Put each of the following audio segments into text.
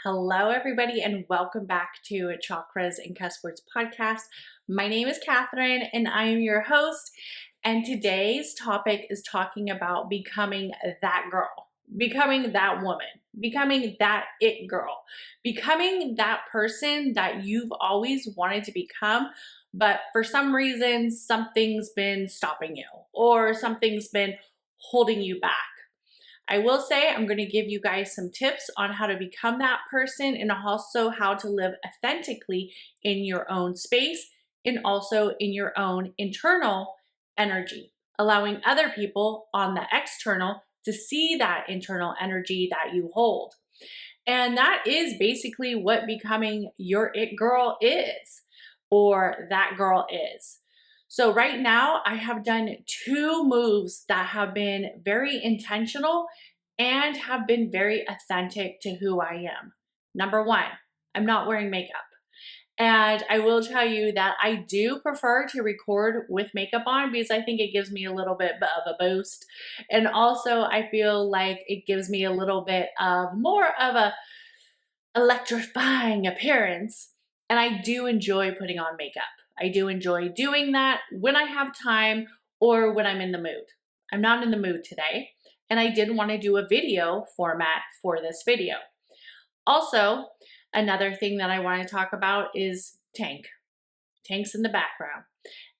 Hello, everybody, and welcome back to Chakras and Cusswords Podcast. My name is Katherine, and I am your host. And today's topic is talking about becoming that girl, becoming that woman, becoming that it girl, becoming that person that you've always wanted to become, but for some reason, something's been stopping you or something's been holding you back. I will say I'm going to give you guys some tips on how to become that person and also how to live authentically in your own space and also in your own internal energy, allowing other people on the external to see that internal energy that you hold. And that is basically what becoming your it girl is, or that girl is. So right now I have done 2 moves that have been very intentional and have been very authentic to who I am. Number 1, I'm not wearing makeup. And I will tell you that I do prefer to record with makeup on because I think it gives me a little bit of a boost. And also I feel like it gives me a little bit of more of a electrifying appearance. And I do enjoy putting on makeup. I do enjoy doing that when I have time or when I'm in the mood. I'm not in the mood today, and I didn't want to do a video format for this video. Also, another thing that I want to talk about is Tank. Tank's in the background.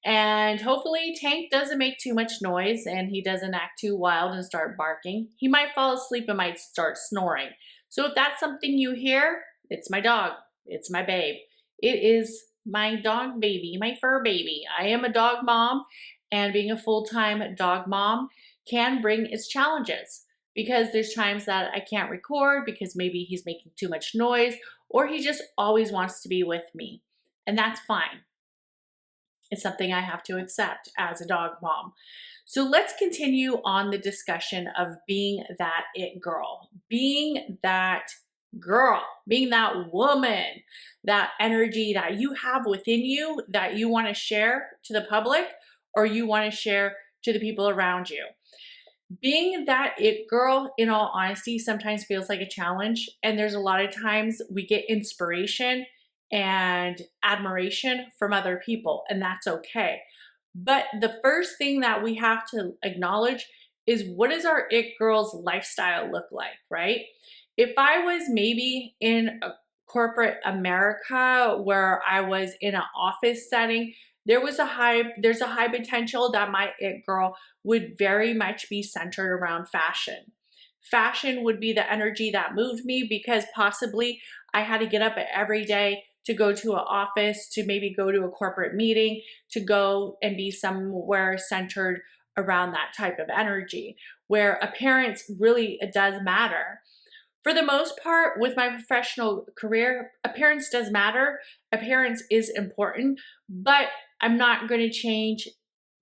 And hopefully Tank doesn't make too much noise and he doesn't act too wild and start barking. He might fall asleep and might start snoring. So if that's something you hear, it's my dog. It's my babe. It is my dog baby, my fur baby. I am a dog mom, and being a full-time dog mom can bring its challenges because there's times that I can't record because maybe he's making too much noise or he just always wants to be with me. And that's fine. It's something I have to accept as a dog mom. So let's continue on the discussion of being that it girl, being that girl, being that woman, that energy that you have within you that you want to share to the public or you want to share to the people around you. Being that it girl, in all honesty, sometimes feels like a challenge. And there's a lot of times we get inspiration and admiration from other people, and that's okay. But the first thing that we have to acknowledge is, what does our it girl's lifestyle look like, right? If I was maybe in a corporate America where I was in an office setting, there's a high potential that my it girl would very much be centered around fashion. Fashion would be the energy that moved me because possibly I had to get up every day to go to an office, to maybe go to a corporate meeting, to go and be somewhere centered around that type of energy where appearance really does matter. For the most part, with my professional career, appearance does matter. Appearance is important, but I'm not going to change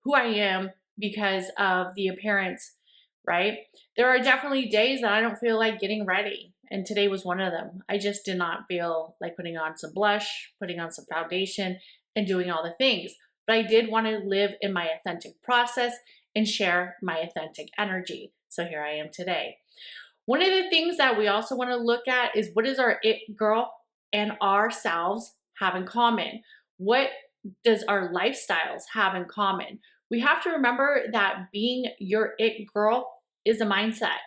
who I am because of the appearance, right? There are definitely days that I don't feel like getting ready, and today was one of them. I just did not feel like putting on some blush, putting on some foundation, and doing all the things. But I did want to live in my authentic process and share my authentic energy. So here I am today. One of the things that we also want to look at is, what does our it girl and ourselves have in common? What does our lifestyles have in common? We have to remember that being your it girl is a mindset.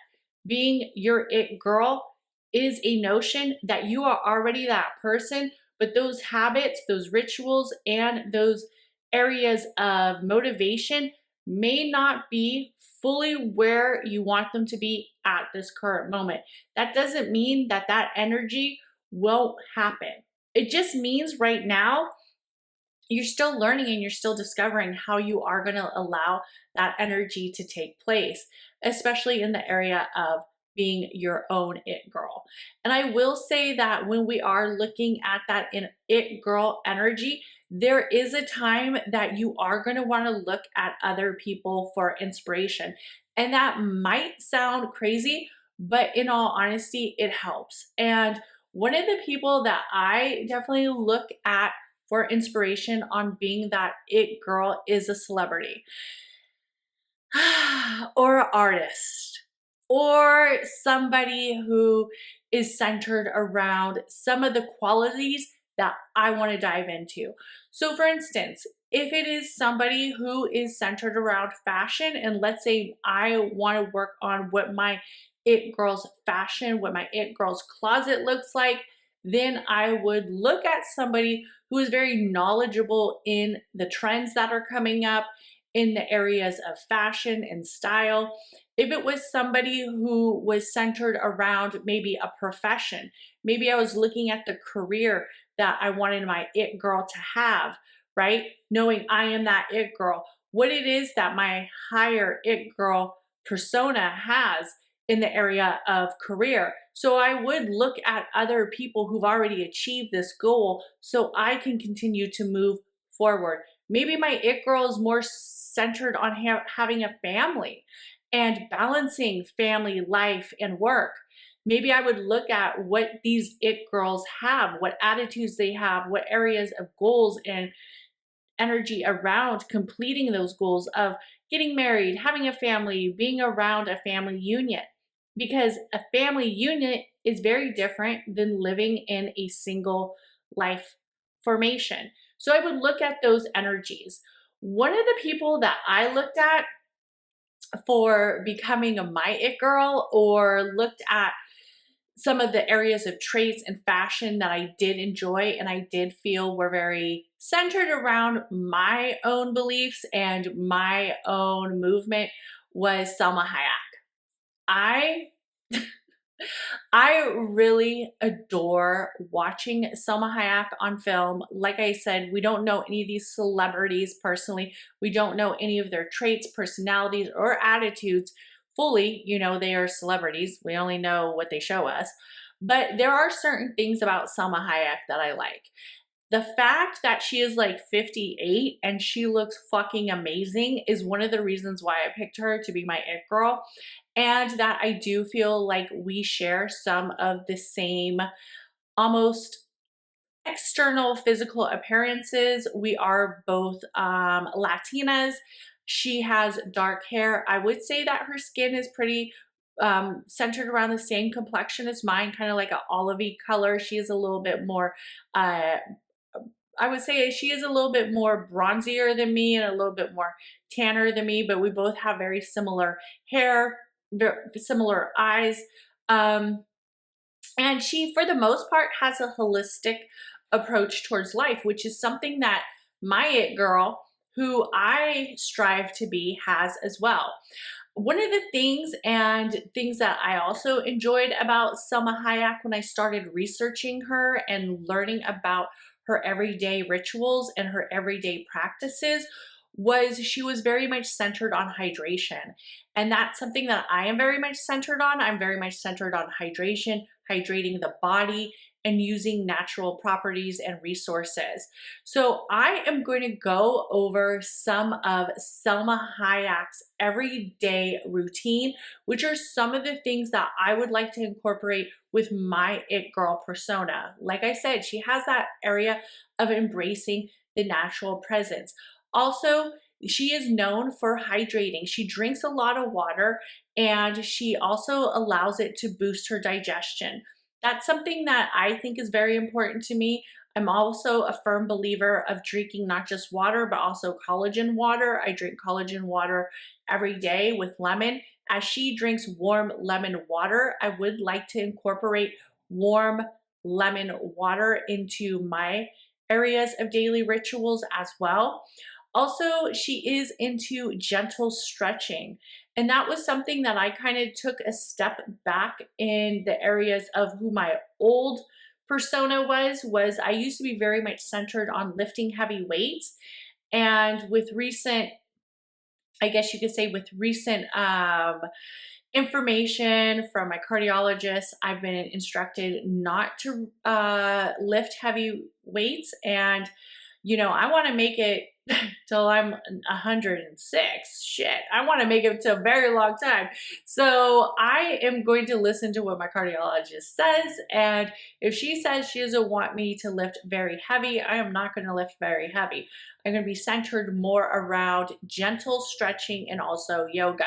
Being your it girl is a notion that you are already that person, but those habits, those rituals, and those areas of motivation may not be fully where you want them to be at this current moment. That doesn't mean that that energy won't happen. It just means right now you're still learning and you're still discovering how you are going to allow that energy to take place, especially in the area of being your own it girl. And I will say that when we are looking at that it girl energy, there is a time that you are going to want to look at other people for inspiration. And that might sound crazy, but in all honesty, it helps. And one of the people that I definitely look at for inspiration on being that it girl is a celebrity or an artist. or somebody who is centered around some of the qualities that I want to dive into. So for instance, if it is somebody who is centered around fashion, and let's say I want to work on what my it girl's fashion, what my it girl's closet looks like, then I would look at somebody who is very knowledgeable in the trends that are coming up in the areas of fashion and style. If it was somebody who was centered around maybe a profession, maybe I was looking at the career that I wanted my it girl to have, right? Knowing I am that it girl, what it is that my higher it girl persona has in the area of career. So I would look at other people who've already achieved this goal so I can continue to move forward. Maybe my it girl is more centered on having a family and balancing family life and work. Maybe I would look at what these it girls have, what attitudes they have, what areas of goals and energy around completing those goals of getting married, having a family, being around a family union. Because a family unit is very different than living in a single life formation. So I would look at those energies. One of the people that I looked at for becoming a my it girl, or looked at some of the areas of traits and fashion that I did enjoy and I did feel were very centered around my own beliefs and my own movement, was Salma Hayek. I I really adore watching Salma Hayek on film. Like I said, we don't know any of these celebrities personally. We don't know any of their traits, personalities, or attitudes fully. You know, they are celebrities. We only know what they show us. But there are certain things about Salma Hayek that I like. The fact that she is like 58 and she looks fucking amazing is one of the reasons why I picked her to be my it girl. And that I do feel like we share some of the same almost external physical appearances. We are both Latinas. She has dark hair. I would say that her skin is pretty centered around the same complexion as mine, kind of like an olivey color. She is a little bit more uh, I would say she is a little bit more bronzier than me and a little bit more tanner than me, but we both have very similar hair, very similar eyes. Um, and she, for the most part, has a holistic approach towards life, which is something that my it girl, who I strive to be, has as well. One of the things that I also enjoyed about Selma Hayek when I started researching her and learning about her everyday rituals and her everyday practices was she was very much centered on hydration. And that's something that I am very much centered on. I'm very much centered on hydration, hydrating the body, and using natural properties and resources. So I am going to go over some of Selma Hayek's everyday routine, which are some of the things that I would like to incorporate with my it girl persona. Like I said, she has that area of embracing the natural presence. Also, she is known for hydrating. She drinks a lot of water, and she also allows it to boost her digestion. That's something that I think is very important to me. I'm also a firm believer of drinking not just water, but also collagen water. I drink collagen water every day with lemon. As she drinks warm lemon water, I would like to incorporate warm lemon water into my areas of daily rituals as well. Also, she is into gentle stretching. And that was something that I kind of took a step back in the areas of who my old persona was I used to be very much centered on lifting heavy weights. And with recent, I guess you could say with recent information from my cardiologist, I've been instructed not to lift heavy weights. And, you know, I want to make it till I'm 106. Shit, I want to make it to a very long time. So I am going to listen to what my cardiologist says. And if she says she doesn't want me to lift very heavy, I am not going to lift very heavy. I'm going to be centered more around gentle stretching and also yoga.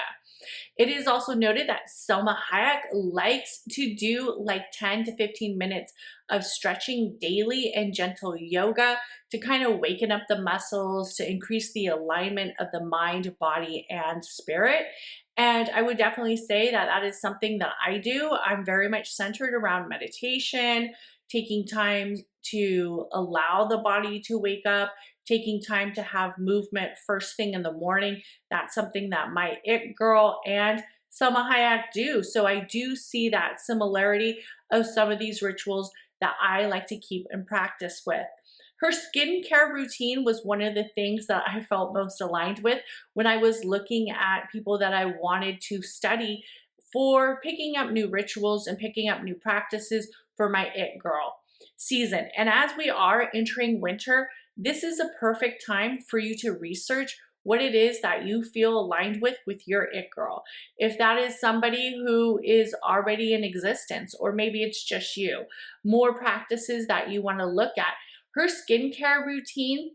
It is also noted that Salma Hayek likes to do like 10 to 15 minutes of stretching daily and gentle yoga to kind of waken up the muscles, to increase the alignment of the mind, body, and spirit. And I would definitely say that that is something that I do. I'm very much centered around meditation, taking time to allow the body to wake up, taking time to have movement first thing in the morning. That's something that my it girl and Salma Hayek do. So I do see that similarity of some of these rituals that I like to keep in practice with. Her skincare routine was one of the things that I felt most aligned with when I was looking at people that I wanted to study for picking up new rituals and picking up new practices for my it girl season. And as we are entering winter, this is a perfect time for you to research what it is that you feel aligned with your it girl. If that is somebody who is already in existence, or maybe it's just you, more practices that you want to look at. Her skincare routine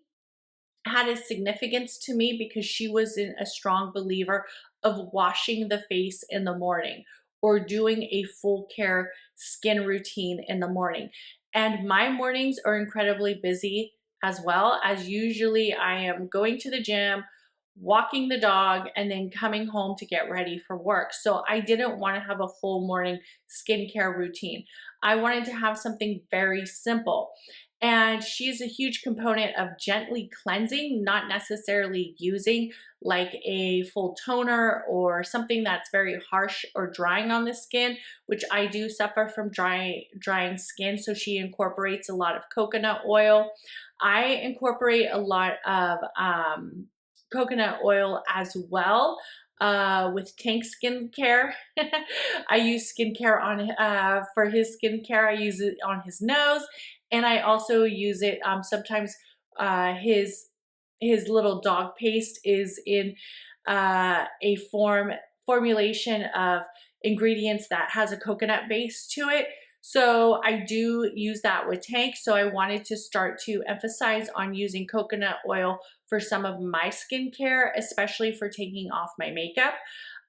had a significance to me because she was a strong believer of washing the face in the morning or doing a full care skin routine in the morning. And my mornings are incredibly busy as well, as usually I am going to the gym, walking the dog, and then coming home to get ready for work. So I didn't want to have a full morning skincare routine. I wanted to have something very simple. And she's a huge component of gently cleansing, not necessarily using like a full toner or something that's very harsh or drying on the skin, which I do suffer from drying skin. So she incorporates a lot of coconut oil. I incorporate a lot of coconut oil as well. With Tank skincare, I use skincare on for his skincare. I use it on his nose, and I also use it sometimes. His little dog paste is in a formulation of ingredients that has a coconut base to it. So I do use that with Tank. So I wanted to start to emphasize on using coconut oil for some of my skincare, especially for taking off my makeup.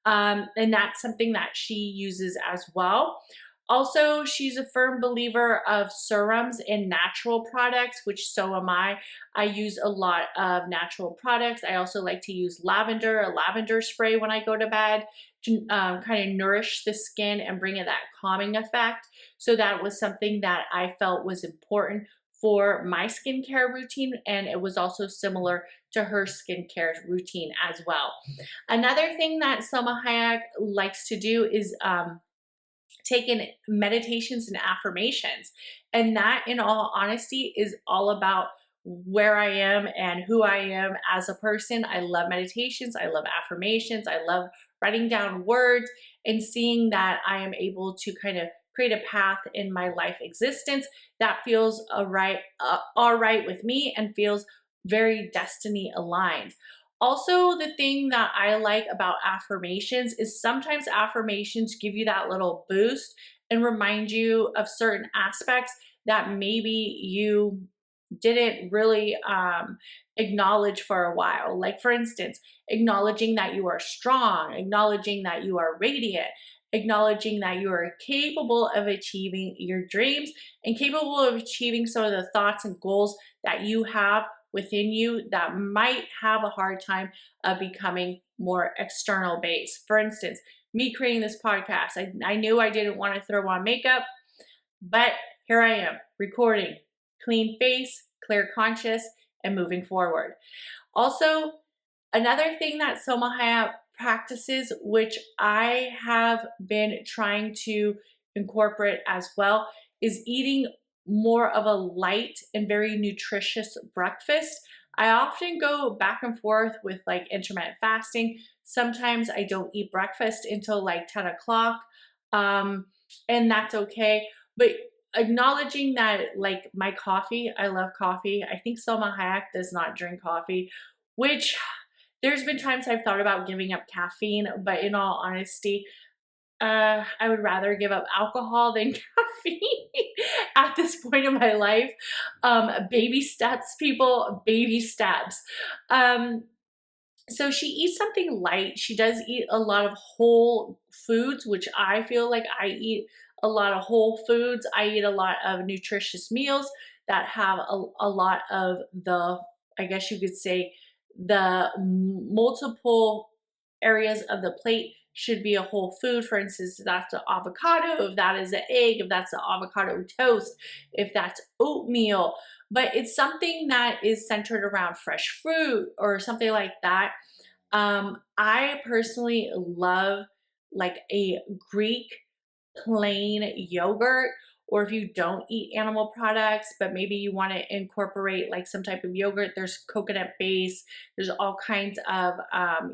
And that's something that she uses as well. Also, she's a firm believer of serums and natural products, which so am I. I use a lot of natural products. I also like to use a lavender spray when I go to bed to kind of nourish the skin and bring it that calming effect. So that was something that I felt was important for my skincare routine, and it was also similar to her skincare routine as well. Another thing that Salma Hayek likes to do is take in meditations and affirmations. And that, in all honesty, is all about where I am and who I am as a person. I love meditations. I love affirmations. I love writing down words and seeing that I am able to kind of create a path in my life existence that feels all right with me and feels very destiny aligned. Also, the thing that I like about affirmations is sometimes affirmations give you that little boost and remind you of certain aspects that maybe you didn't really acknowledge for a while. Like, for instance, acknowledging that you are strong, acknowledging that you are radiant, acknowledging that you are capable of achieving your dreams and capable of achieving some of the thoughts and goals that you have within you that might have a hard time of becoming more external based. For instance, me creating this podcast, I knew I didn't want to throw on makeup, but here I am recording, clean face, clear conscious, and moving forward. Also, another thing that Salma Hayek practices, which I have been trying to incorporate as well, is eating more of a light and very nutritious breakfast. I often go back and forth with like intermittent fasting. Sometimes I don't eat breakfast until like 10 o'clock, and that's okay. But acknowledging that, like my coffee, I love coffee. I think Salma Hayek does not drink coffee, which there's been times I've thought about giving up caffeine, but in all honesty, I would rather give up alcohol than caffeine at this point in my life. Baby steps, people, baby steps. So she eats something light. She does eat a lot of whole foods, which I feel like I eat a lot of whole foods. I eat a lot of nutritious meals that have a lot of the, I guess you could say, the multiple areas of the plate should be a whole food. For instance, if that's the avocado, if that is an egg, if that's the avocado toast, if that's oatmeal, but it's something that is centered around fresh fruit or something like that. I personally love like a Greek plain yogurt, or if you don't eat animal products, but maybe you want to incorporate like some type of yogurt, there's coconut base, there's all kinds of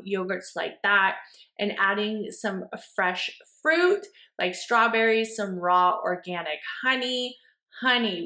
yogurts like that, and adding some fresh fruit like strawberries, some raw organic honey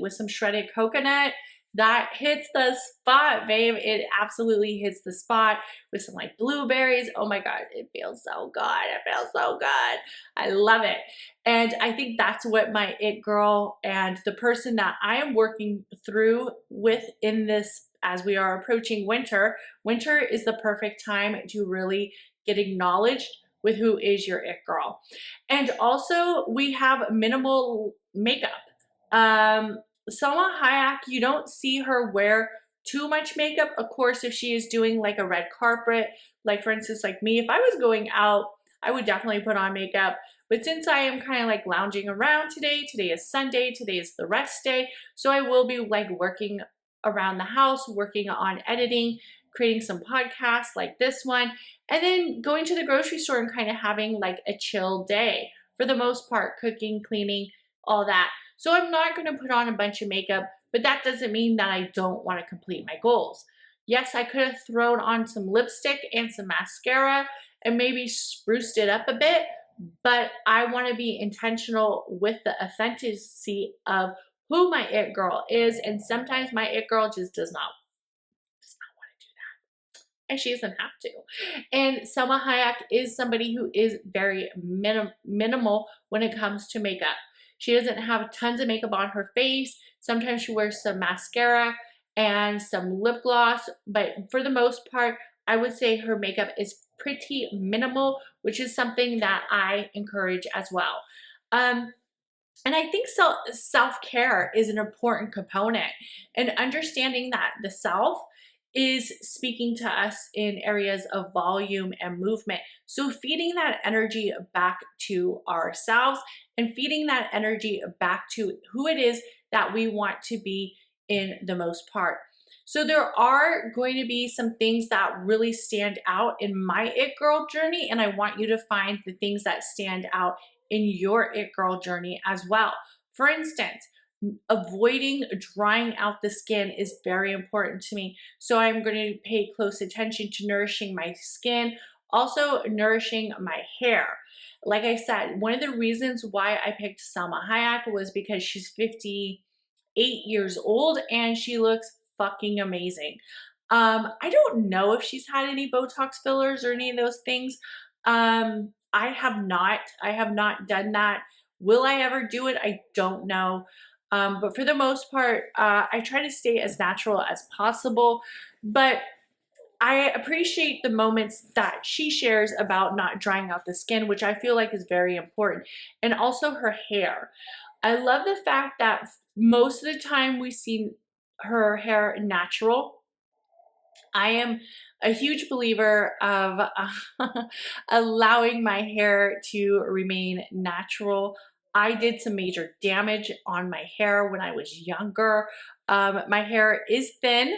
with some shredded coconut. That hits the spot, babe. It absolutely hits the spot with some like blueberries. Oh my God, it feels so good. It feels so good. I love it. And I think that's what my it girl and the person that I am working through with in this, as we are approaching winter. Winter is the perfect time to really get acknowledged with who is your it girl. And also we have minimal makeup. Salma Hayek, you don't see her wear too much makeup. Of course, if she is doing like a red carpet, like for instance, like me, if I was going out, I would definitely put on makeup. But since I am kind of like lounging around today is Sunday, today is the rest day. So I will be like working around the house, working on editing, creating some podcasts like this one, and then going to the grocery store and kind of having like a chill day for the most part, cooking, cleaning, all that. So I'm not going to put on a bunch of makeup, but that doesn't mean that I don't want to complete my goals. Yes, I could have thrown on some lipstick and some mascara and maybe spruced it up a bit, but I want to be intentional with the authenticity of who my it girl is. And sometimes my it girl just does not want to do that. And she doesn't have to. And Salma Hayek is somebody who is very minimal when it comes to makeup. She doesn't have tons of makeup on her face. Sometimes she wears some mascara and some lip gloss, but for the most part, I would say her makeup is pretty minimal, which is something that I encourage as well. And I think self-care is an important component, and understanding that the self is speaking to us in areas of volume and movement. So feeding that energy back to ourselves and feeding that energy back to who it is that we want to be in the most part. So there are going to be some things that really stand out in my it girl journey, and I want you to find the things that stand out in your it girl journey as well. For instance, avoiding drying out the skin is very important to me. So I'm going to pay close attention to nourishing my skin, also nourishing my hair. Like I said, one of the reasons why I picked Salma Hayek was because she's 58 years old and she looks fucking amazing. I don't know if she's had any Botox fillers or any of those things. I have not done that. Will I ever do it? I don't know. But for the most part, I try to stay as natural as possible. But I appreciate the moments that she shares about not drying out the skin, which I feel like is very important. And also her hair. I love the fact that most of the time we see her hair natural. I am a huge believer of allowing my hair to remain natural. I did some major damage on my hair when I was younger. My hair is thin.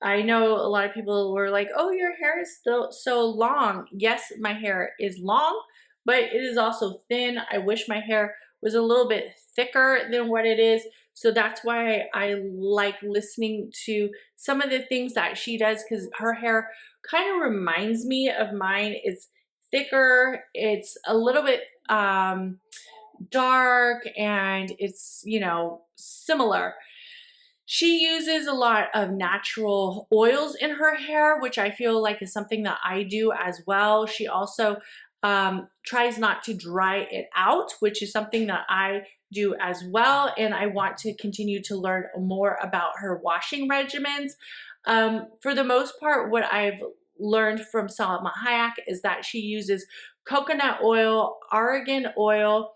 I know a lot of people were like, oh, your hair is still so long. Yes, my hair is long, but it is also thin. I wish my hair was a little bit thicker than what it is. So that's why I like listening to some of the things that she does, because her hair kind of reminds me of mine. It's thicker, it's a little bit dark, and it's, you know, similar. She uses a lot of natural oils in her hair, which I feel like is something that I do as well. She also tries not to dry it out, which is something that I do as well. And I want to continue to learn more about her washing regimens. For the most part, what I've learned from Salma Hayek is that she uses coconut oil, argan oil,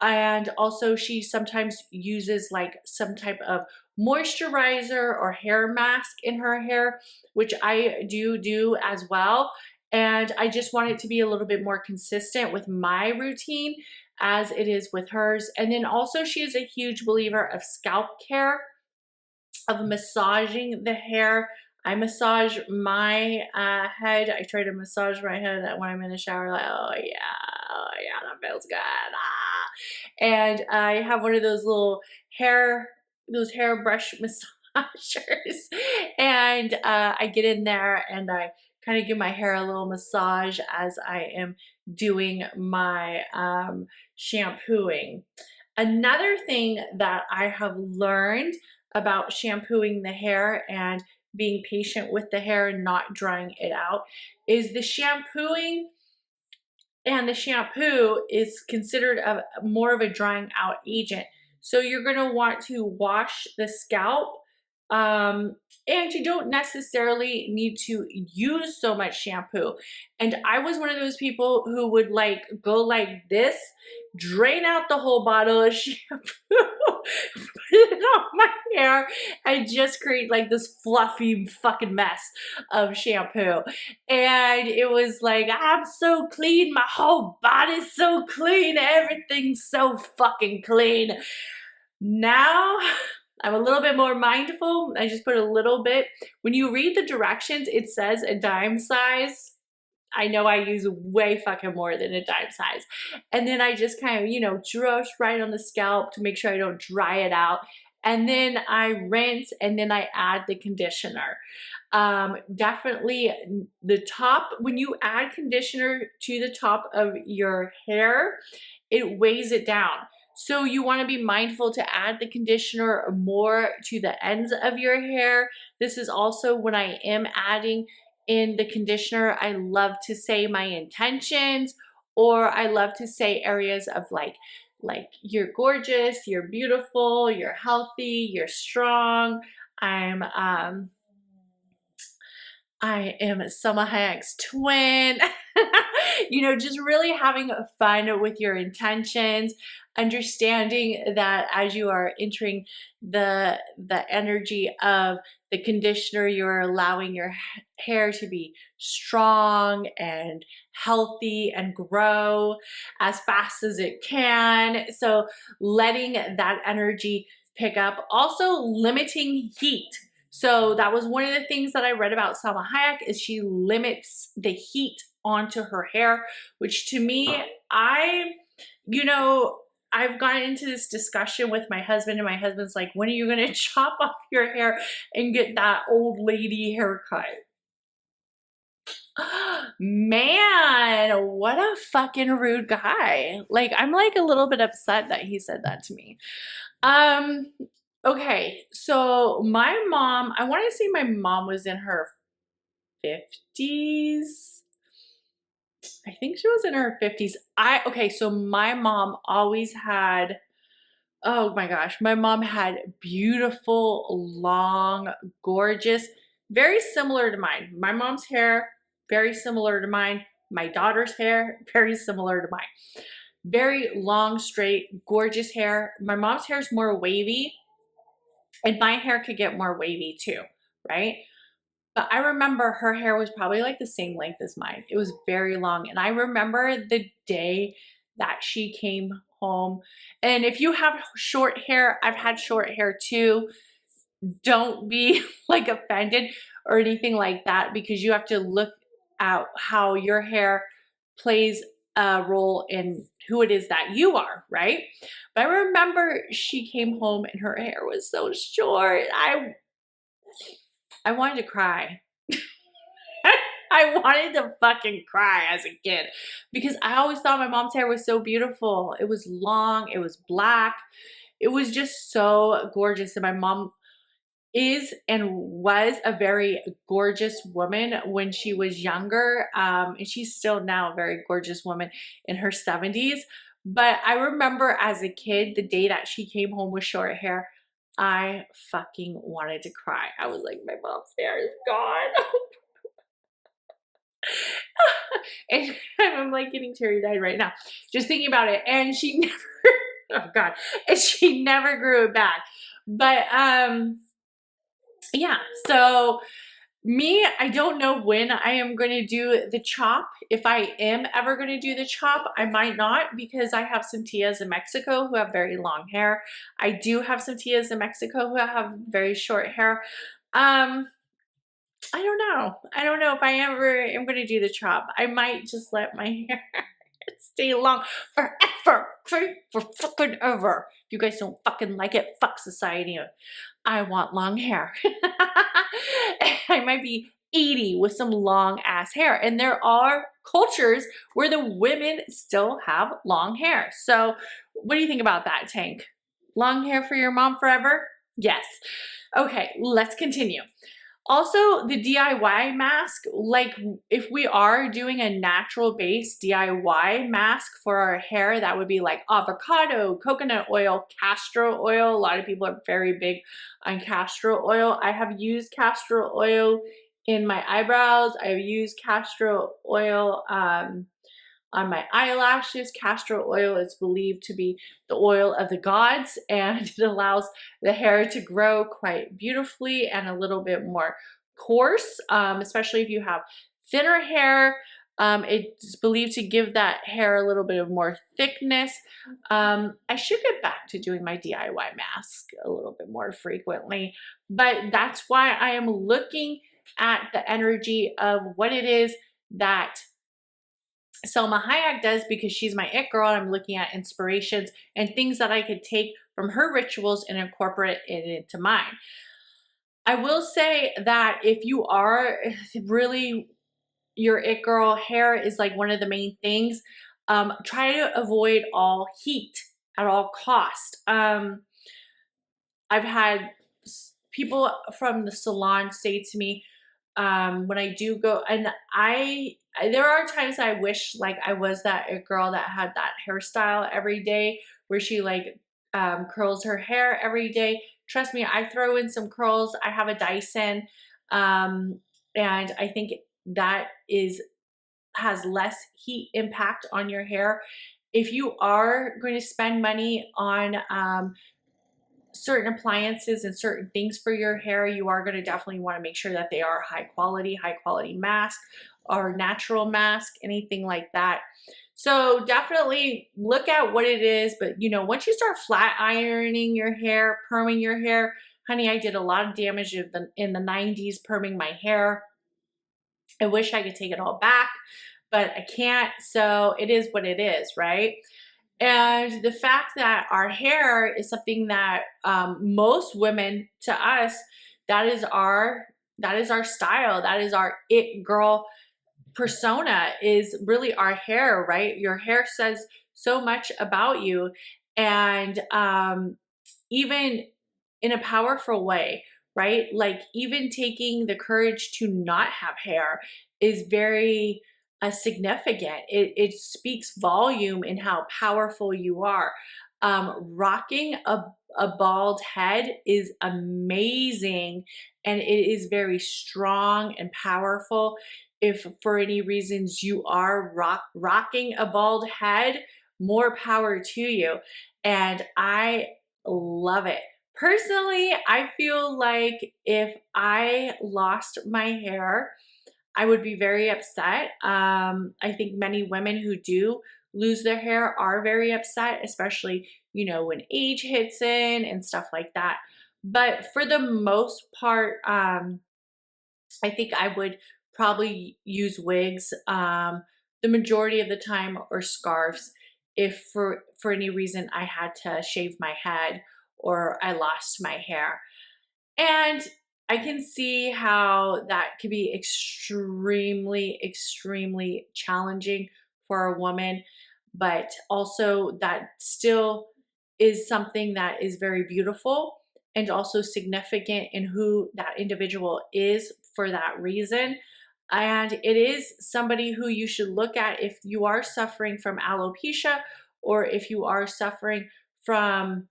and also she sometimes uses like some type of moisturizer or hair mask in her hair, which I do as well. And I just want it to be a little bit more consistent with my routine as it is with hers. And then also she is a huge believer of scalp care, of massaging the hair. I massage my head. I try to massage my head when I'm in the shower, like, oh yeah, that feels good. And I have one of those little hair brush massagers. And I get in there and I kind of give my hair a little massage as I am doing my shampooing. Another thing that I have learned about shampooing the hair and being patient with the hair and not drying it out is the shampooing and the shampoo is considered more of a drying out agent. So you're going to want to wash the scalp, and you don't necessarily need to use so much shampoo. And I was one of those people who would like go like this, drain out the whole bottle of shampoo, put it on my hair, and just create like this fluffy fucking mess of shampoo. And it was like, I'm so clean, my whole body's so clean, everything's so fucking clean. Now I'm a little bit more mindful. I just put a little bit. When you read the directions, it says a dime size. I know I use way fucking more than a dime size. And then I just kind of, brush right on the scalp to make sure I don't dry it out. And then I rinse and then I add the conditioner. Definitely the top, when you add conditioner to the top of your hair, it weighs it down. So you want to be mindful to add the conditioner more to the ends of your hair. This is also when I am adding in the conditioner, I love to say my intentions, or I love to say areas of like you're gorgeous, you're beautiful, you're healthy, you're strong. I am Salma Hayek's twin. Just really having fun with your intentions, understanding that as you are entering the energy of the conditioner, you're allowing your hair to be strong and healthy and grow as fast as it can. So letting that energy pick up. Also limiting heat. So that was one of the things that I read about Salma Hayek is she limits the heat onto her hair, which to me, I've gotten into this discussion with my husband, and my husband's like, when are you going to chop off your hair and get that old lady haircut? Man, what a fucking rude guy. Like, I'm like a little bit upset that he said that to me. Okay, so my mom, I want to say my mom was in her 50s. I think she was in her 50s. Okay, so my mom always had, oh my gosh, my mom had beautiful, long, gorgeous, very similar to mine. My mom's hair, very similar to mine. My daughter's hair, very similar to mine. Very long, straight, gorgeous hair. My mom's hair is more wavy, and my hair could get more wavy too, right? But I remember her hair was probably like the same length as mine. It was very long. And I remember the day that she came home. And if you have short hair, I've had short hair too. Don't be like offended or anything like that, because you have to look at how your hair plays a role in who it is that you are, right? But I remember she came home and her hair was so short. I wanted to cry. I wanted to fucking cry as a kid because I always thought my mom's hair was so beautiful. It was long, it was black. It was just so gorgeous. And my mom is and was a very gorgeous woman when she was younger. And she's still now a very gorgeous woman in her 70s. But I remember as a kid, the day that she came home with short hair, I fucking wanted to cry. I was like, my mom's hair is gone. And I'm like getting teary-eyed right now, just thinking about it. And she never, oh God, and she never grew it back. But yeah, so me, I don't know when I am going to do the chop. If I am ever going to do the chop, I might not, because I have some tias in Mexico who have very long hair. I do have some tias in Mexico who have very short hair. I don't know. I don't know if I ever am going to do the chop. I might just let my hair stay long forever. For fucking ever. If you guys don't fucking like it, fuck society. I want long hair. I might be 80 with some long ass hair. And there are cultures where the women still have long hair. So what do you think about that, Tank? Long hair for your mom forever? Yes. Okay, let's continue. Also, the DIY mask, like if we are doing a natural based DIY mask for our hair, that would be like avocado, coconut oil, castor oil. A lot of people are very big on castor oil. I have used castor oil in my eyebrows. I've used castor oil on my eyelashes. Castor oil is believed to be the oil of the gods, and it allows the hair to grow quite beautifully and a little bit more coarse, especially if you have thinner hair. It's believed to give that hair a little bit of more thickness. I should get back to doing my DIY mask a little bit more frequently, but that's why I am looking at the energy of what it is that Salma Hayek does, because she's my it girl. I'm looking at inspirations and things that I could take from her rituals and incorporate it into mine. I will say that if you are really, your it girl, hair is like one of the main things. Try to avoid all heat at all cost. I've had people from the salon say to me, when I do go, and there are times I wish like I was that girl that had that hairstyle every day, where she like curls her hair every day. Trust me, I throw in some curls. I have a Dyson, and I think that has less heat impact on your hair. If you are going to spend money on certain appliances and certain things for your hair, you are going to definitely want to make sure that they are high quality mask or natural mask, anything like that. So definitely look at what it is. But you know, once you start flat ironing your hair, perming your hair, honey, I did a lot of damage in the 90s perming my hair. I wish I could take it all back, but I can't. So it is what it is, right? And the fact that our hair is something that most women, to us, that is our style, that is our it girl persona, is really our hair, right? Your hair says so much about you, and even in a powerful way, right? Like even taking the courage to not have hair is very significant. It speaks volume in how powerful you are. Rocking a bald head is amazing, and it is very strong and powerful. If for any reasons you are rocking a bald head, more power to you. And I love it. Personally, I feel like if I lost my hair, I would be very upset. I think many women who do lose their hair are very upset, especially, you know, when age hits in and stuff like that. But for the most part, I think I would probably use wigs the majority of the time, or scarves, if for any reason I had to shave my head or I lost my hair. And I can see how that could be extremely, extremely challenging for a woman, but also that still is something that is very beautiful and also significant in who that individual is for that reason. And it is somebody who you should look at if you are suffering from alopecia, or if you are suffering from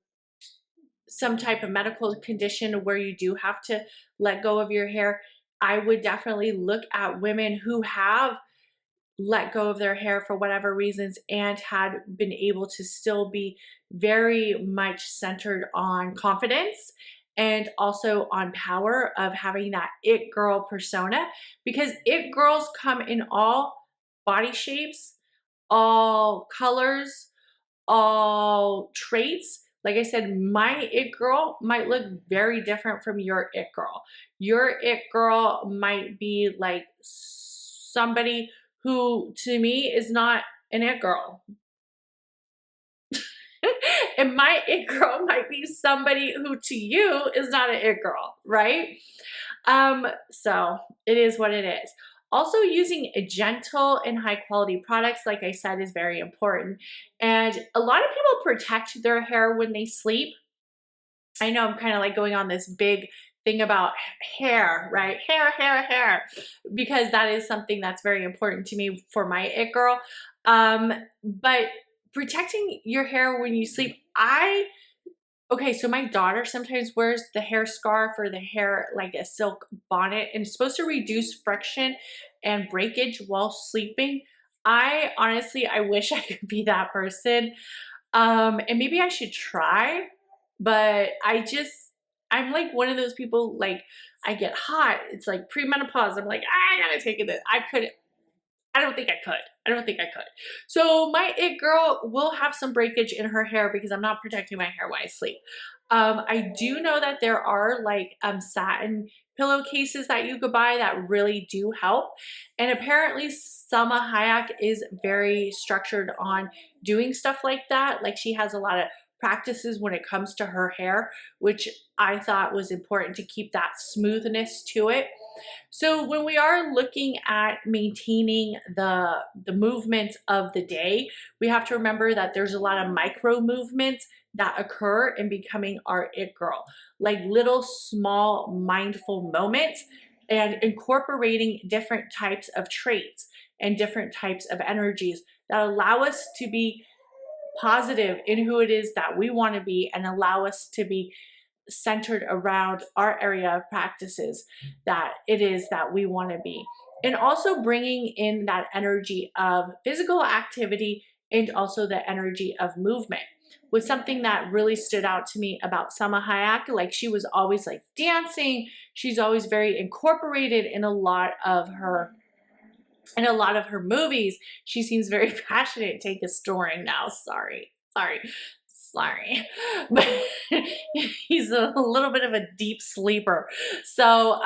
some type of medical condition where you do have to let go of your hair. I would definitely look at women who have let go of their hair for whatever reasons and had been able to still be very much centered on confidence and also on power of having that it girl persona, because it girls come in all body shapes, all colors, all traits. Like I said, my it girl might look very different from your it girl. Your it girl might be like somebody who to me is not an it girl. And my it girl might be somebody who to you is not an it girl, right? So it is what it is. Also, using a gentle and high quality products, like I said, is very important. And a lot of people protect their hair when they sleep. I know I'm kind of like going on this big thing about hair, right? Hair, because that is something that's very important to me for my it girl. But protecting your hair when you sleep, okay, so my daughter sometimes wears the hair scarf or the hair like a silk bonnet, and it's supposed to reduce friction and breakage while sleeping. I honestly wish I could be that person. And maybe I should try, but I'm like one of those people, like I get hot. It's like premenopause. I'm like, I gotta take it. I don't think I could. So my it girl will have some breakage in her hair because I'm not protecting my hair while I sleep. I do know that there are like satin pillowcases that you could buy that really do help. And apparently Salma Hayek is very structured on doing stuff like that. Like she has a lot of practices when it comes to her hair, which I thought was important to keep that smoothness to it. So when we are looking at maintaining the movements of the day, we have to remember that there's a lot of micro movements that occur in becoming our it girl, like little small mindful moments, and incorporating different types of traits and different types of energies that allow us to be positive in who it is that we want to be and allow us to be centered around our area of practices that it is that we want to be. And also bringing in that energy of physical activity and also the energy of movement was something that really stood out to me about Salma Hayek. Like she was always like dancing. She's always very incorporated in a lot of her movies. She seems very passionate. Take a story now. Sorry. But he's a little bit of a deep sleeper. So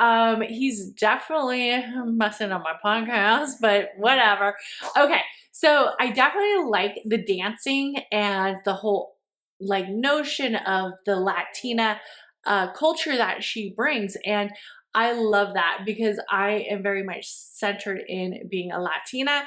he's definitely messing up my podcast, but whatever. Okay, so I definitely like the dancing and the whole like notion of the Latina culture that she brings. And I love that because I am very much centered in being a Latina.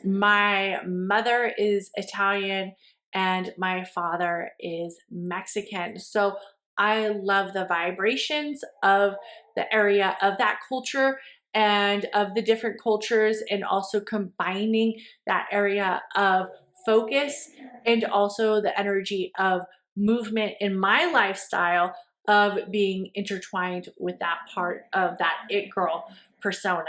My mother is Italian and my father is Mexican. So I love the vibrations of the area of that culture and of the different cultures, and also combining that area of focus and also the energy of movement in my lifestyle of being intertwined with that part of that it girl persona.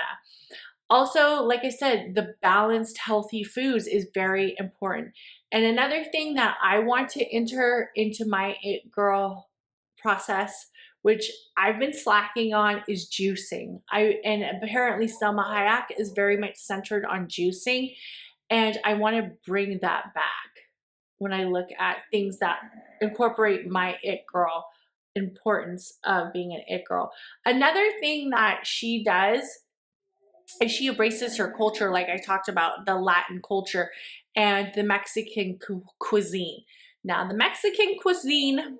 Also, like I said, the balanced, healthy foods is very important. And another thing that I want to enter into my it girl process, which I've been slacking on, is juicing. And apparently Salma Hayek is very much centered on juicing, and I want to bring that back when I look at things that incorporate my it girl importance of being an it girl. Another thing that she does is she embraces her culture, like I talked about, the Latin culture and the Mexican cuisine. Now, the Mexican cuisine,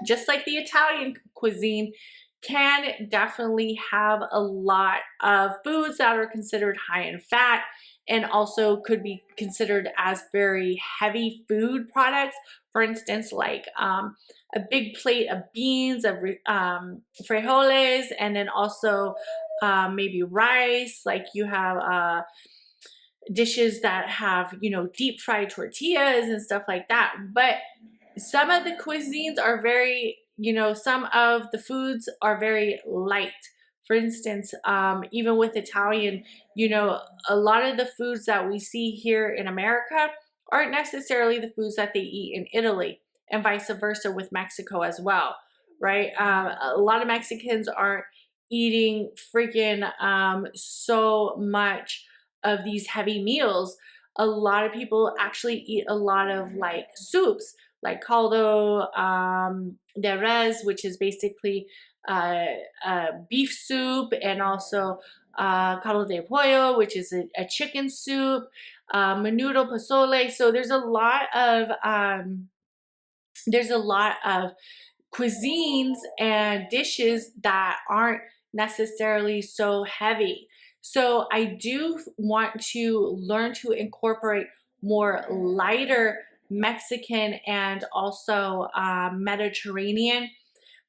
just like the Italian cuisine, can definitely have a lot of foods that are considered high in fat and also could be considered as very heavy food products. For instance, like a big plate of beans, of frijoles, and then also maybe rice. Like you have dishes that have, deep fried tortillas and stuff like that. But some of the cuisines are very, some of the foods are very light For instance, even with Italian, you know, a lot of the foods that we see here in America aren't necessarily the foods that they eat in Italy, and vice versa with Mexico as well, right? A lot of Mexicans aren't eating freaking so much of these heavy meals. A lot of people actually eat a lot of like soups, like caldo de res, which is basically beef soup, and also caldo de pollo, which is a chicken soup, menudo pozole. So there's a lot of cuisines and dishes that aren't necessarily so heavy. So I do want to learn to incorporate more lighter Mexican and also Mediterranean,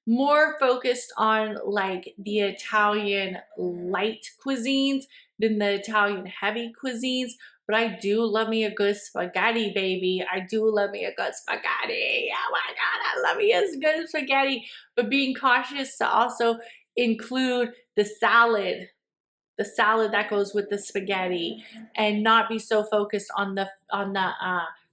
more focused on like the Italian light cuisines than the Italian heavy cuisines. But I do love me a good spaghetti, baby. I do love me a good spaghetti. Oh my God, I love me a good spaghetti. But being cautious to also include the salad that goes with the spaghetti, and not be so focused on the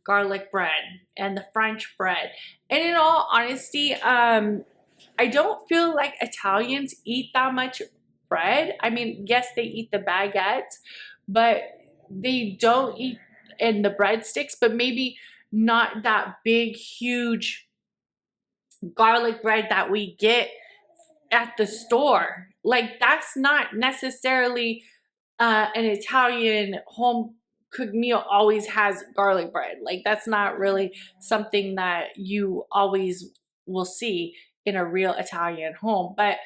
garlic bread and the French bread. And in all honesty, I don't feel like Italians eat that much bread. I mean, yes, they eat the baguettes, but they don't eat in the breadsticks, but maybe not that big, huge garlic bread that we get at the store. Like, that's not necessarily an Italian home cooked meal always has garlic bread. Like, that's not really something that you always will see in a real Italian home. But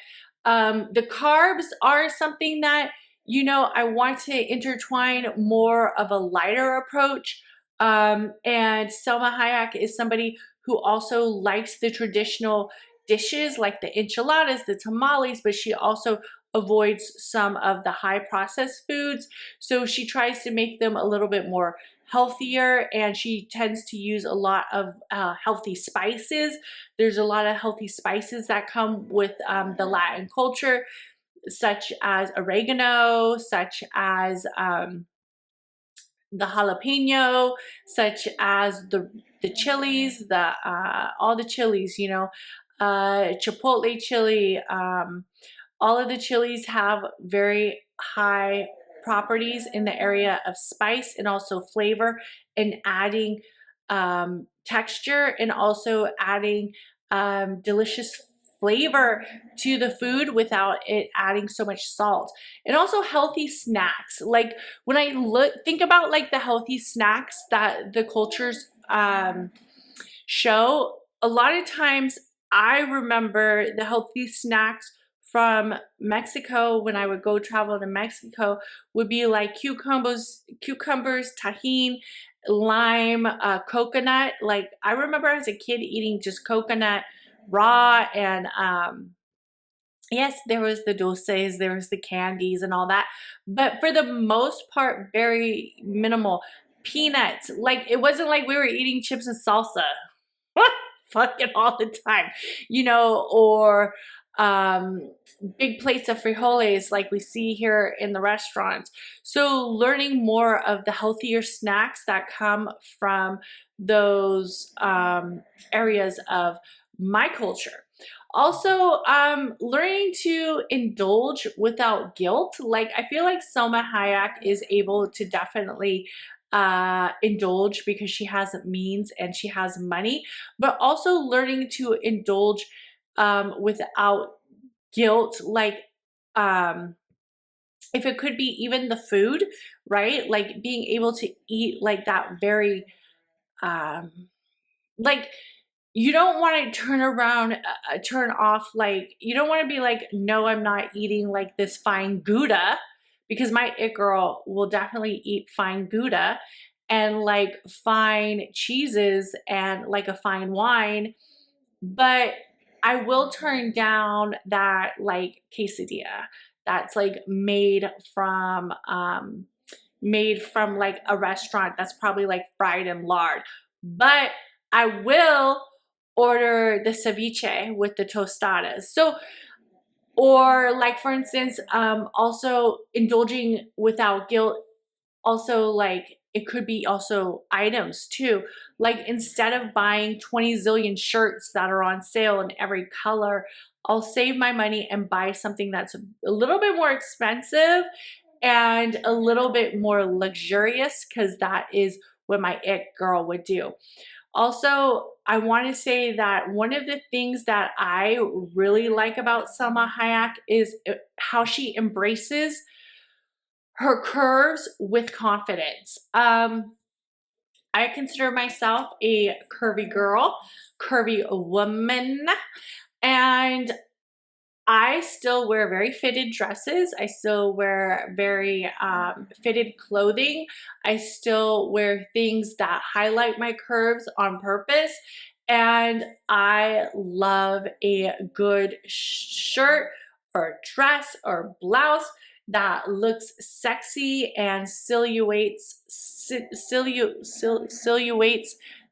the carbs are something that, you know, I want to intertwine more of a lighter approach. And Salma Hayek is somebody who also likes the traditional dishes like the enchiladas, the tamales, but she also avoids some of the high processed foods. So she tries to make them a little bit more healthier, and she tends to use a lot of healthy spices. There's a lot of healthy spices that come with the Latin culture, such as oregano, such as the jalapeno, such as the chilies, the all the chilies, you know, chipotle chili. All of the chilies have very high properties in the area of spice and also flavor, and adding texture, and also adding delicious flavor to the food without it adding so much salt. And also healthy snacks. Like, when I think about like the healthy snacks that the cultures show, a lot of times I remember the healthy snacks from Mexico. When I would go travel to Mexico, would be like cucumbers, tahini, lime, coconut. Like, I remember as a kid eating just coconut raw, and yes, there was the dulces, there was the candies and all that, but for the most part, very minimal. Peanuts. Like, it wasn't like we were eating chips and salsa fucking all the time, you know, or big plates of frijoles like we see here in the restaurants. So learning more of the healthier snacks that come from those areas of my culture. Also, learning to indulge without guilt. Like, I feel like Salma Hayek is able to definitely indulge because she has means and she has money, but also learning to indulge without guilt. Like, if it could be even the food, right? Like, being able to eat like that very, like, you don't want to turn off, like, you don't want to be like, no, I'm not eating like this fine Gouda, because my it girl will definitely eat fine Gouda and like fine cheeses and like a fine wine, but I will turn down that like quesadilla that's like made from like a restaurant that's probably like fried in lard. But I will order the ceviche with the tostadas. So, Or like, for instance, also indulging without guilt. Also, like, it could be also items too. Like, instead of buying 20 zillion shirts that are on sale in every color, I'll save my money and buy something that's a little bit more expensive and a little bit more luxurious, because that is what my it girl would do. Also, I want to say that one of the things that I really like about Salma Hayek is how she embraces her curves with confidence. I consider myself a curvy girl, curvy woman, and I still wear very fitted dresses. I still wear very fitted clothing. I still wear things that highlight my curves on purpose. And I love a good shirt or dress or blouse that looks sexy and silhouettes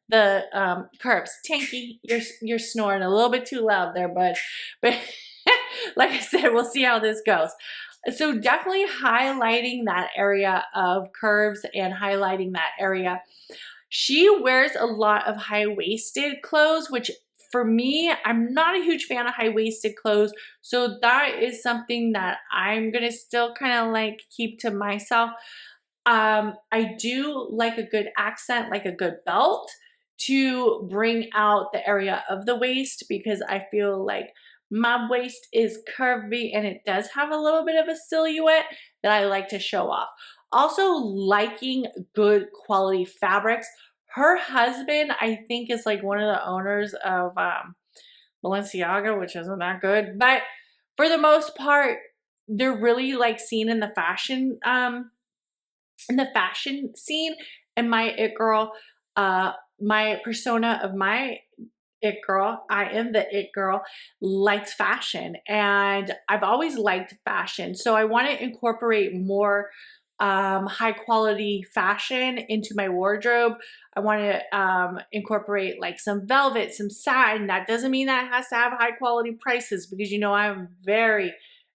the curves. Tanky, you're snoring a little bit too loud there, bud. But like I said, we'll see how this goes. So definitely highlighting that area of curves and highlighting that area. She wears a lot of high-waisted clothes, which for me, I'm not a huge fan of high-waisted clothes. So that is something that I'm going to still kind of like keep to myself. I do like a good accent, like a good belt to bring out the area of the waist, because I feel like my waist is curvy and it does have a little bit of a silhouette that I like to show off. Also, liking good quality fabrics. Her husband, I think, is like one of the owners of Balenciaga, which isn't that good. But for the most part, they're really like seen in the fashion scene. And my it girl, my persona of my it girl, I am the it girl, likes fashion, and I've always liked fashion. So I want to incorporate more high quality fashion into my wardrobe. I want to incorporate like some velvet, some satin. That doesn't mean that it has to have high quality prices, because you know I'm very,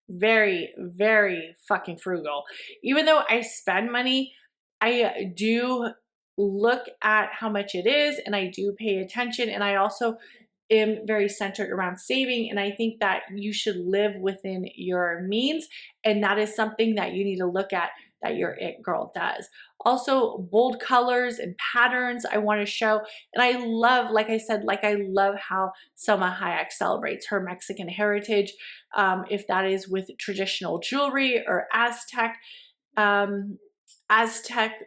very, very fucking frugal. Even though I spend money, I do look at how much it is, and I do pay attention, and I also am very centered around saving. And I think that you should live within your means, and that is something that you need to look at that your it girl does. Also, bold colors and patterns I want to show. And I love, like I said, I love how Salma Hayek celebrates her Mexican heritage, if that is with traditional jewelry or Aztec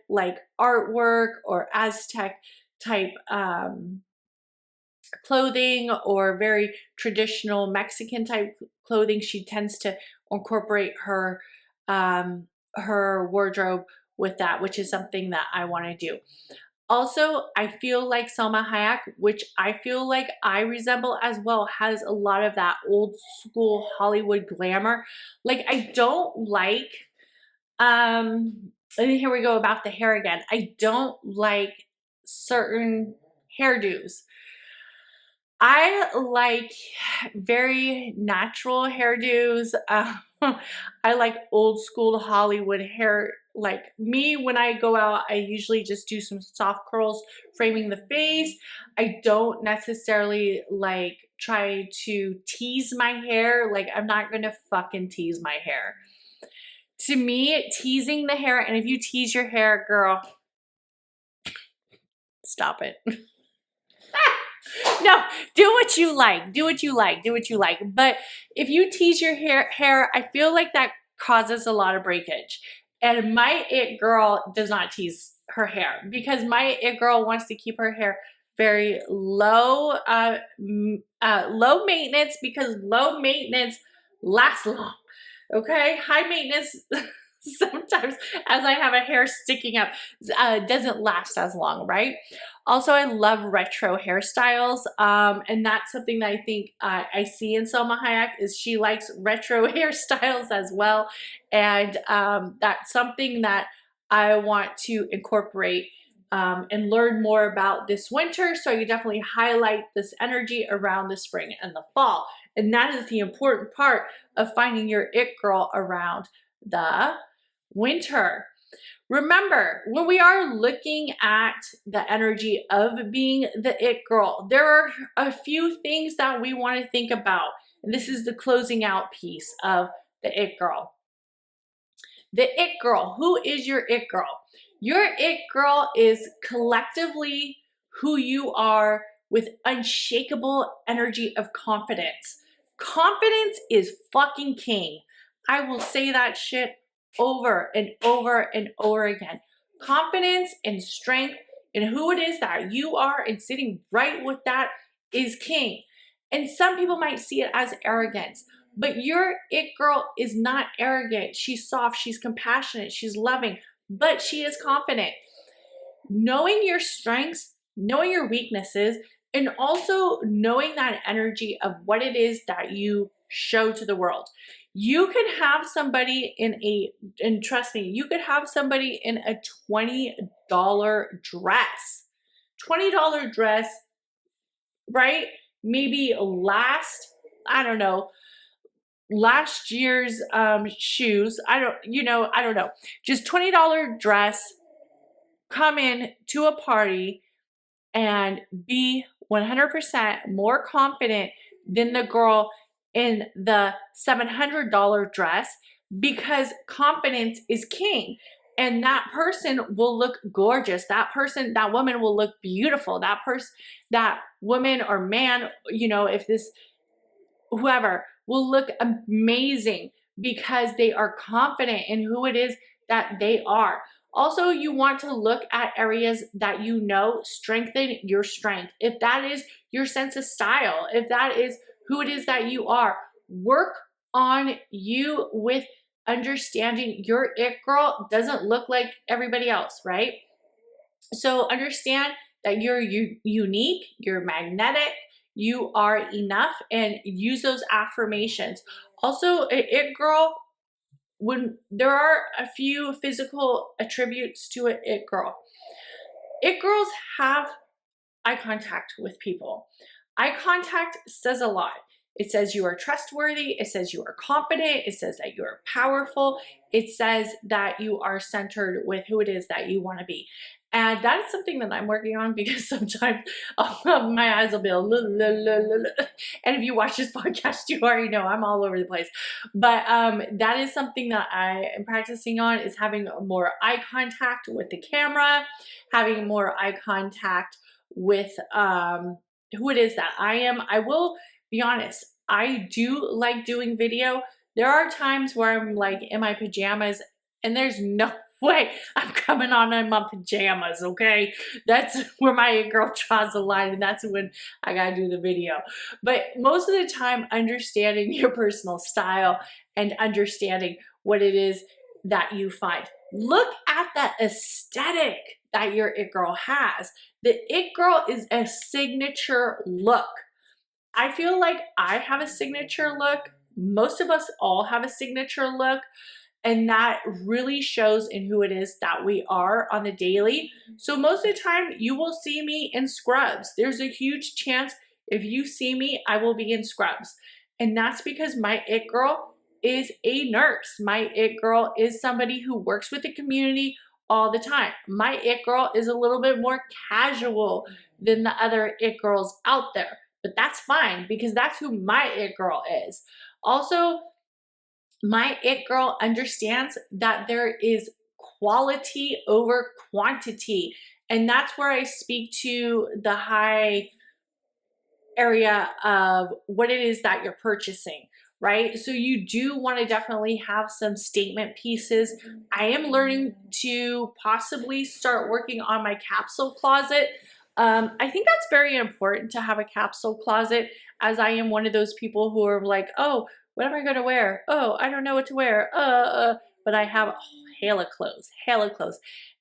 like artwork, or Aztec type clothing, or very traditional Mexican type clothing. She tends to incorporate her wardrobe with that, which is something that I want to do. Also, I feel like Salma Hayek, which I feel like I resemble as well, has a lot of that old school Hollywood glamour. Like, I don't like and here we go about the hair again. I don't like certain hairdos. I like very natural hairdos. I like old school Hollywood hair. Like me, when I go out, I usually just do some soft curls framing the face. I don't necessarily like try to tease my hair. Like, I'm not gonna fucking tease my hair. To me, teasing the hair, and if you tease your hair, girl, stop it. No, do what you like. Do what you like. Do what you like. But if you tease your hair, I feel like that causes a lot of breakage. And my it girl does not tease her hair, because my it girl wants to keep her hair very low, low maintenance, because low maintenance lasts long. Okay, high maintenance sometimes, as I have a hair sticking up, doesn't last as long, right? Also, I love retro hairstyles, and that's something that I think I see in Salma Hayek, is she likes retro hairstyles as well, and that's something that I want to incorporate and learn more about this winter. So I definitely highlight this energy around the spring and the fall. And that is the important part of finding your it girl around the winter. Remember, when we are looking at the energy of being the it girl, there are a few things that we want to think about. And this is the closing out piece of the it girl. The it girl, who is your it girl? Your it girl is collectively who you are with unshakable energy of confidence. Confidence is fucking king. I will say that shit over and over and over again. Confidence and strength in who it is that you are and sitting right with that is king. And some people might see it as arrogance. But your it girl is not arrogant. She's soft, she's compassionate, she's loving, but she is confident. Knowing your strengths, knowing your weaknesses, and also knowing that energy of what it is that you show to the world. You could have somebody and trust me, you could have somebody in a $20 dress. $20 dress, right? Maybe I don't know, last year's shoes. I don't know. Just $20 dress, come in to a party and be 100% more confident than the girl in the $700 dress, because confidence is king. And that person will look gorgeous. That woman will look beautiful. That woman or man, whoever will look amazing because they are confident in who it is that they are. Also, you want to look at areas that you know strengthen your strength. If that is your sense of style, if that is who it is that you are, work on you with understanding your it girl doesn't look like everybody else, right? So understand that you're unique, you're magnetic, you are enough, and use those affirmations. Also, it girl, when there are a few physical attributes to it girl. It girls have eye contact with people. Eye contact says a lot. It says you are trustworthy. It says you are confident. It says that you are powerful. It says that you are centered with who it is that you want to be. And that is something that I'm working on, because sometimes my eyes will be and if you watch this podcast, you already know I'm all over the place. But that is something that I am practicing on, is having more eye contact with the camera, having more eye contact with who it is that I am. I will be honest, I do like doing video. There are times where I'm like in my pajamas and there's no way I'm coming on in my pajamas, okay? That's where my girl draws the line, and that's when I gotta do the video. But most of the time, understanding your personal style and understanding what it is that you find. Look at the aesthetic that your it girl has. The it girl is a signature look. I feel like I have a signature look. Most of us all have a signature look. And that really shows in who it is that we are on the daily. So most of the time, you will see me in scrubs. There's a huge chance if you see me, I will be in scrubs. And that's because my it girl is a nurse. My it girl is somebody who works with the community all the time. My it girl is a little bit more casual than the other it girls out there. But that's fine, because that's who my it girl is. Also, my it girl understands that there is quality over quantity. And that's where I speak to the high area of what it is that you're purchasing, right? So you do want to definitely have some statement pieces. I am learning to possibly start working on my capsule closet. I think that's very important to have a capsule closet, as I am one of those people who are like, oh, what am I going to wear? Oh, I don't know what to wear. But I have hella clothes.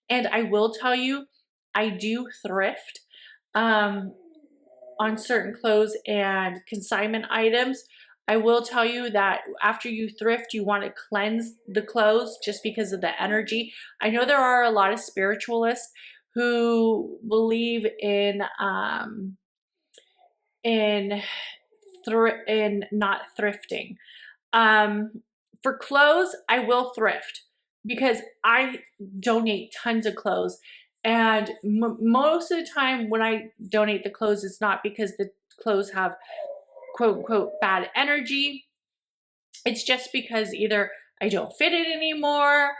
And I will tell you, I do thrift on certain clothes and consignment items. I will tell you that after you thrift, you want to cleanse the clothes just because of the energy. I know there are a lot of spiritualists who believe in not thrifting. For clothes, I will thrift because I donate tons of clothes. And most of the time when I donate the clothes, it's not because the clothes have quote unquote bad energy. It's just because either I don't fit it anymore,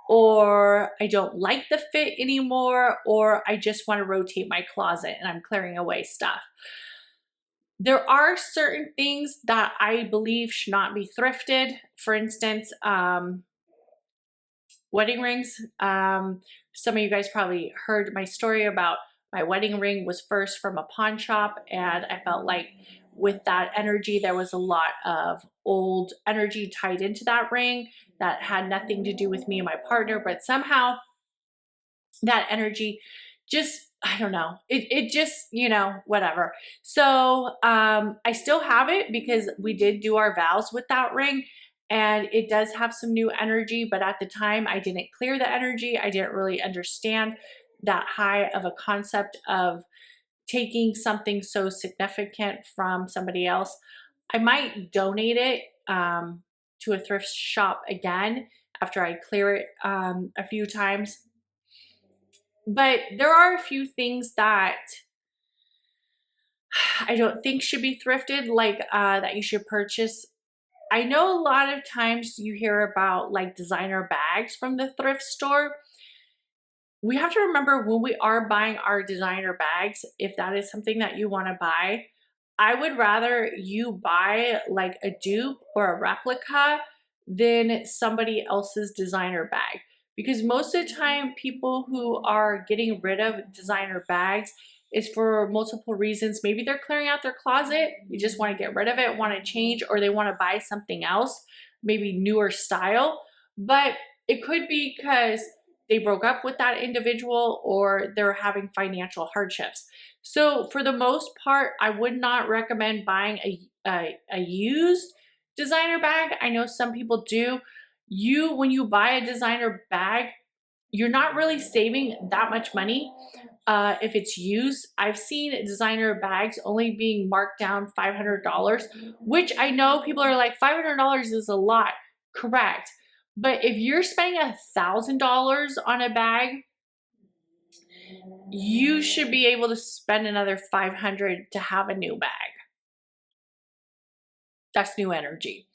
or I don't like the fit anymore, or I just want to rotate my closet and I'm clearing away stuff. There are certain things that I believe should not be thrifted. For instance, wedding rings. Some of you guys probably heard my story about my wedding ring was first from a pawn shop, and I felt like with that energy, there was a lot of old energy tied into that ring that had nothing to do with me and my partner, but somehow that energy just, I don't know, it just, whatever. So I still have it because we did do our vows with that ring, and it does have some new energy, but at the time I didn't clear the energy. I didn't really understand that high of a concept of taking something so significant from somebody else. I might donate it to a thrift shop again after I clear it a few times. But there are a few things that I don't think should be thrifted, like that you should purchase. I know a lot of times you hear about like designer bags from the thrift store. We have to remember when we are buying our designer bags, if that is something that you want to buy, I would rather you buy like a dupe or a replica than somebody else's designer bag. Because most of the time, people who are getting rid of designer bags is for multiple reasons. Maybe they're clearing out their closet, you just want to get rid of it, want to change, or they want to buy something else, maybe newer style. But it could be because they broke up with that individual or they're having financial hardships. So for the most part, I would not recommend buying a used designer bag. I know some people do. When you buy a designer bag, you're not really saving that much money if it's used. I've seen designer bags only being marked down $500, which I know people are like, $500 is a lot. Correct. But if you're spending $1,000 on a bag, you should be able to spend another $500 to have a new bag. That's new energy.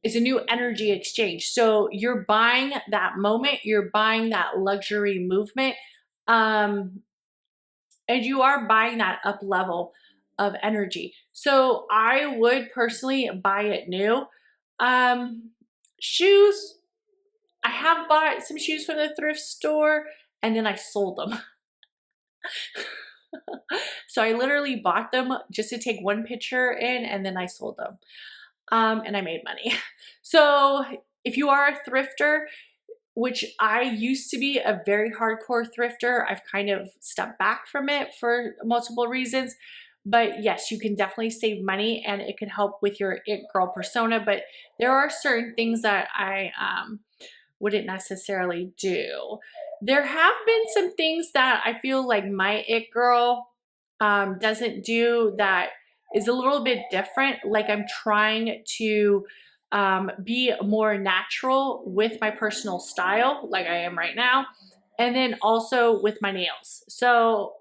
It's a new energy exchange. So you're buying that moment, you're buying that luxury movement, and you are buying that up level of energy. So I would personally buy it new. Shoes, I have bought some shoes from the thrift store and then I sold them. So I literally bought them just to take one picture in and then I sold them. And I made money. So if you are a thrifter, which I used to be a very hardcore thrifter, I've kind of stepped back from it for multiple reasons. But yes, you can definitely save money and it can help with your it girl persona. But there are certain things that I wouldn't necessarily do. There have been some things that I feel like my it girl doesn't do that is a little bit different. Like I'm trying to be more natural with my personal style, like I am right now, and then also with my nails. So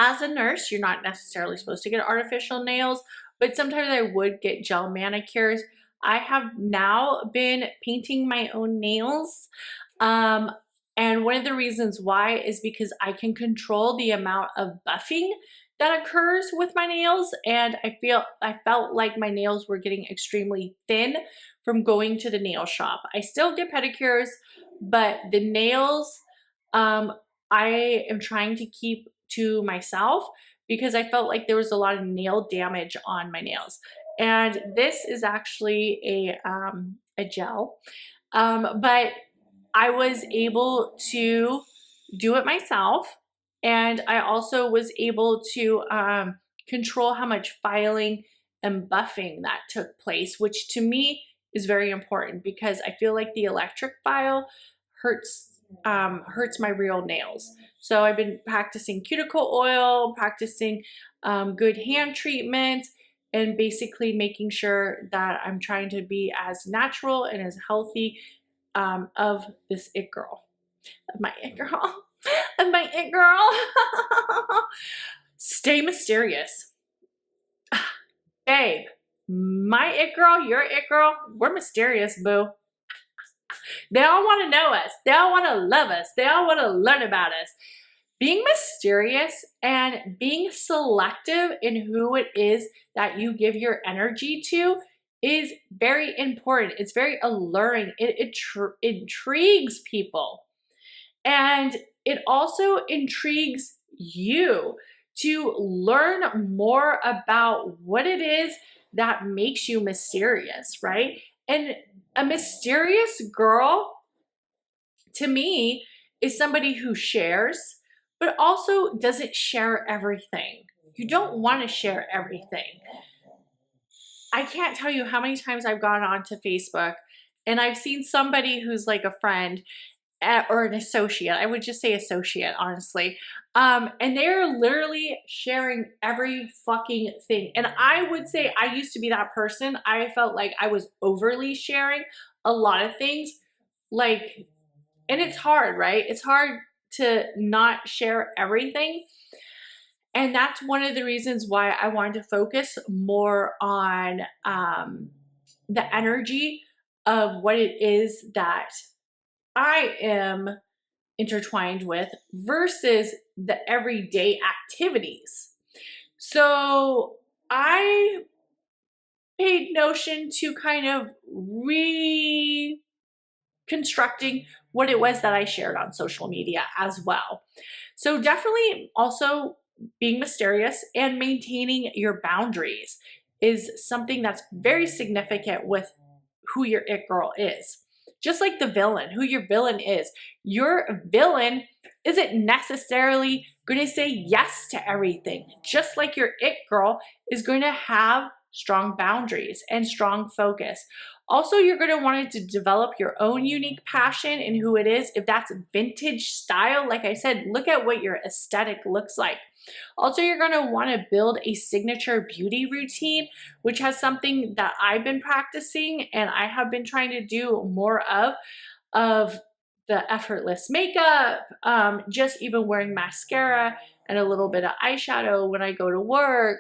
as a nurse, you're not necessarily supposed to get artificial nails, but sometimes I would get gel manicures. I have now been painting my own nails. And one of the reasons why is because I can control the amount of buffing that occurs with my nails. And I felt like my nails were getting extremely thin from going to the nail shop. I still get pedicures, but the nails, I am trying to keep to myself because I felt like there was a lot of nail damage on my nails. And this is actually a gel, but I was able to do it myself. And I also was able to control how much filing and buffing that took place, which to me is very important because I feel like the electric file hurts my real nails. So I've been practicing cuticle oil, practicing good hand treatments, and basically making sure that I'm trying to be as natural and as healthy of this it girl, of my it girl, of my it girl. Stay mysterious. Babe, my it girl, your it girl, we're mysterious, boo. They all want to know us. They all want to love us. They all want to learn about us. Being mysterious and being selective in who it is that you give your energy to is very important. It's very alluring. It intrigues people. And it also intrigues you to learn more about what it is that makes you mysterious, right? And a mysterious girl, to me, is somebody who shares, but also doesn't share everything. You don't want to share everything. I can't tell you how many times I've gone onto Facebook and I've seen somebody who's like a friend or an associate. I would just say associate, honestly. And they're literally sharing every fucking thing. And I would say I used to be that person. I felt like I was overly sharing a lot of things. Like, and it's hard, right? It's hard to not share everything. And that's one of the reasons why I wanted to focus more on the energy of what it is that I am intertwined with versus the everyday activities. So I paid notion to kind of reconstructing what it was that I shared on social media as well. So definitely also being mysterious and maintaining your boundaries is something that's very significant with who your it girl is. Just like the villain, who your villain is. Your villain isn't necessarily going to say yes to everything. Just like your it girl is going to have strong boundaries and strong focus. Also, you're going to want to develop your own unique passion in who it is. If that's vintage style, like I said, look at what your aesthetic looks like. Also, you're going to want to build a signature beauty routine, which has something that I've been practicing and I have been trying to do more of the effortless makeup, just even wearing mascara and a little bit of eyeshadow when I go to work.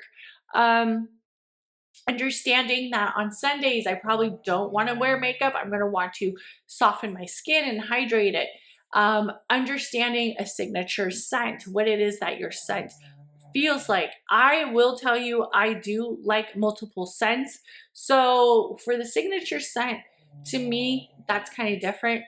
Understanding that on Sundays, I probably don't want to wear makeup. I'm going to want to soften my skin and hydrate it. Understanding a signature scent, what it is that your scent feels like. I will tell you, I do like multiple scents. So for the signature scent, to me, that's kind of different.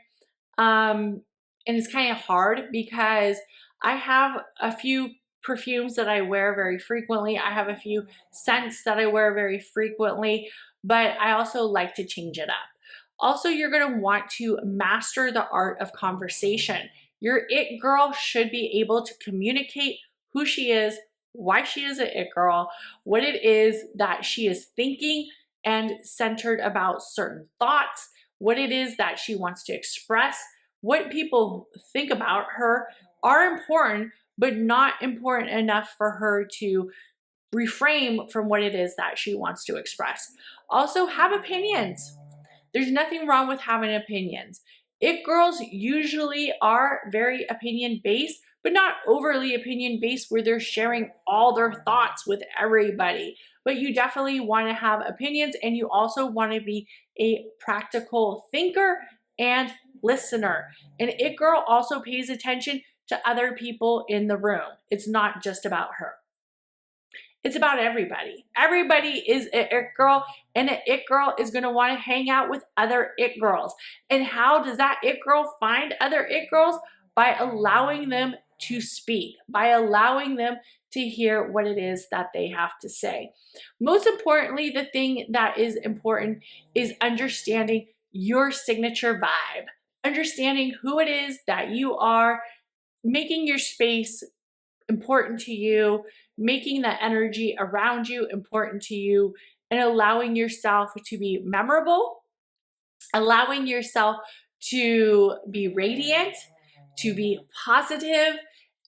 And it's kind of hard because I have a few perfumes that I wear very frequently. I have a few scents that I wear very frequently, but I also like to change it up. Also, you're going to want to master the art of conversation. Your it girl should be able to communicate who she is, why she is an it girl, what it is that she is thinking and centered about certain thoughts, what it is that she wants to express. What people think about her are important, but not important enough for her to refrain from what it is that she wants to express. Also, have opinions. There's nothing wrong with having opinions. It girls usually are very opinion based, but not overly opinion based where they're sharing all their thoughts with everybody. But you definitely want to have opinions, and you also want to be a practical thinker and listener. And it girl also pays attention to other people in the room. It's not just about her. It's about everybody. Everybody is an it girl, and an it girl is going to want to hang out with other it girls. And how does that it girl find other it girls? By allowing them to speak, by allowing them to hear what it is that they have to say. Most importantly, the thing that is important is understanding your signature vibe, understanding who it is that you are, making your space important to you, making the energy around you important to you, and allowing yourself to be memorable, allowing yourself to be radiant, to be positive,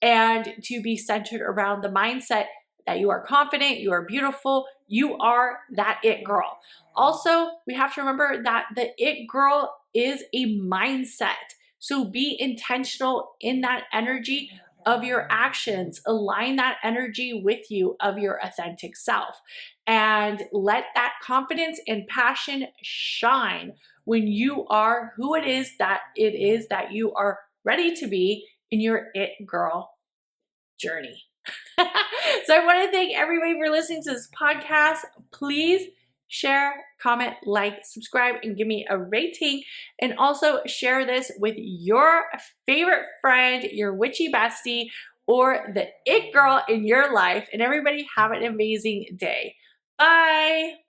and to be centered around the mindset that you are confident, you are beautiful, you are that it girl. Also, we have to remember that the it girl is a mindset. So be intentional in that energy of your actions. Align that energy with you of your authentic self. And let that confidence and passion shine when you are who it is that you are ready to be in your it girl journey. So I want to thank everybody for listening to this podcast. Please share, comment, like, subscribe, and give me a rating. And also share this with your favorite friend, your witchy bestie, or the it girl in your life. And everybody have an amazing day. Bye.